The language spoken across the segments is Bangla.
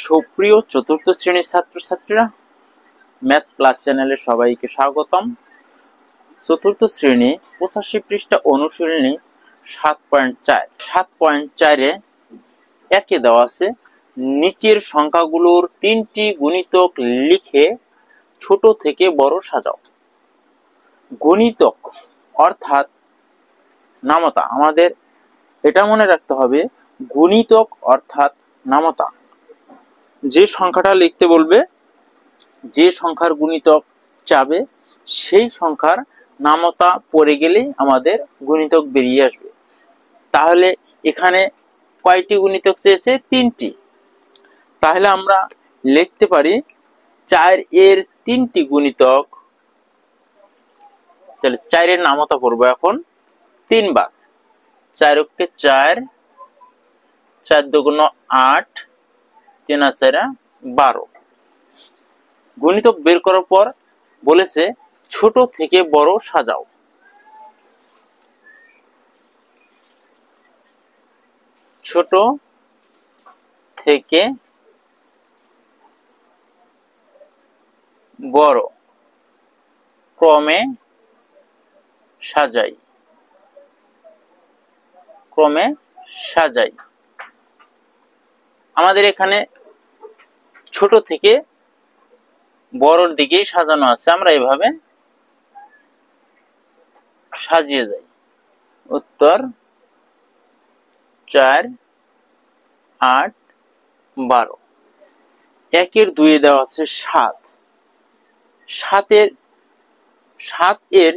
সুপ্রিয় চতুর্থ শ্রেণীর ছাত্রছাত্রীরা, ম্যাথ প্লাস চ্যানেলে সবাইকে স্বাগতম। চতুর্থ শ্রেণী 85 পৃষ্ঠা অনুশীলনী 7.4 7.4-এ একে দেওয়া আছে নিচের সংখ্যাগুলোর তিনটি গুণিতক লিখে ছোট থেকে বড় সাজাও। গুণিতক অর্থাৎ নামতা, আমাদের এটা মনে রাখতে হবে, গুণিতক অর্থাৎ নামতা। যে সংখ্যাটা লিখতে বলবে, যে সংখ্যার গুণিতক চাবে, সেই সংখ্যার নামতা পড়ে গেলেই আমাদের গুণিতক বেরিয়ে আসবে। তাহলে এখানে কয়টি গুণিতক চেয়েছে? তিনটি। তাহলে আমরা লিখতে পারি 4 এর তিনটি গুণিতক। তাহলে 4 এর নামতা পড়বো এখন 3 বার। 4 কে 4, 4 দুগুণ 8, 3 আর 4 12। গুণিতক বের করার পর বলেছে ছোট থেকে বড় সাজাও। ছোট থেকে বড় ক্রমে সাজাই। ক্রমে সাজাই। আমাদের এখানে ছোট থেকে বড়র দিকেই সাজানো আছে, আমরা এভাবে সাজিয়ে যাই। উত্তর 4, 8, 12। 1 এর 2 এ দেওয়া আছে 7। 7 এর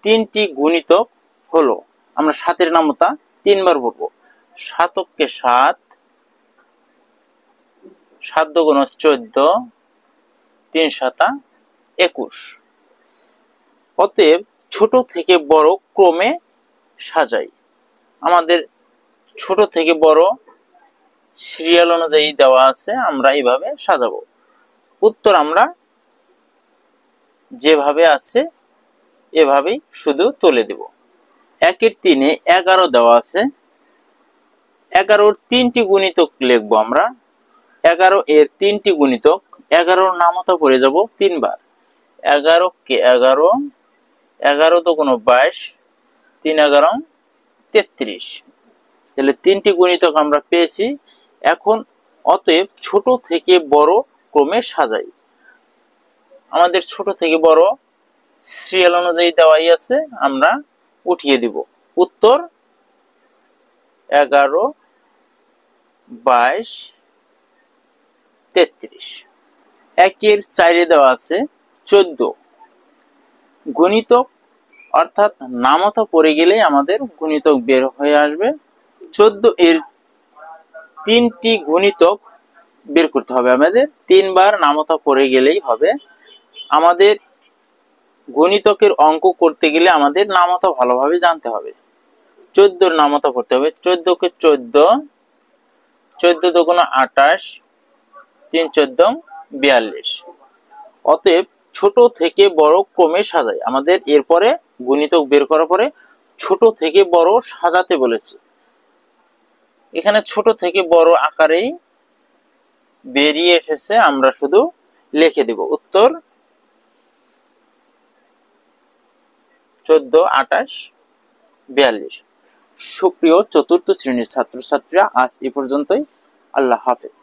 তিনটি গুণিতক হলো, আমরা 7 এর নামতা 3 বার পড়বো। 7 কে 7, 7 দুগুণ 14, 3 7 21। অতএব ছোট থেকে বড় ক্রমে সাজাই। আমাদের ছোট থেকে বড় সিরিয়াল অনুযায়ী দেওয়া আছে, আমরা এইভাবে সাজাবো। উত্তর আমরা যেভাবে আছে এভাবেই শুধু তুলে দেব। 1 এর 3 এ 11 দেওয়া আছে। 11-র তিনটি গুণিতক লিখবো আমরা। 11 এর তিনটি গুণিতক, 11-র নামতা পড়ে যাব 3 বার। 11 কে 11, 11 দুগুণ 22, 3 11 33। তাহলে তিনটি গুণিতক আমরা পেয়েছি। এখন অতএব ছোট থেকে বড় ক্রমে সাজাই। আমাদের ছোট থেকে বড় সিরিয়াল অনুযায়ী দেওয়াই আছে, আমরা উঠিয়ে দিব। উত্তর 11, 22, 33। 1 এর 4 এ দেওয়া আছে 14। গুণিতক অর্থাৎ নামতা পড়ে গেলে আমাদের গুণিতক বের হয়ে আসবে। 14 এর তিনটি গুণিতক বের করতে হবে আমাদের। 3 বার নামতা পড়ে গেলেই হবে। আমাদের গুণিতকের অঙ্ক করতে গেলে আমাদের নামতা ভালোভাবে জানতে হবে। 14-র নামতা পড়তে হবে। 14 কে 14, 14 দুগুণ 28, 3 14 42। অতএব ছোট থেকে বড় ক্রমে সাজাই। আমাদের এরপরে গুণিতক বের করার পরে ছোট থেকে বড় সাজাতে বলেছে। এখানে ছোট থেকে বড় আকারেই বেরিয়ে এসেছে, আমরা শুধু লিখে দেব। উত্তর 14, 28, 42। সুপ্রিয় চতুর্থ শ্রেণীর ছাত্রছাত্রীরা, আজ এ পর্যন্তই। আল্লাহ হাফেজ।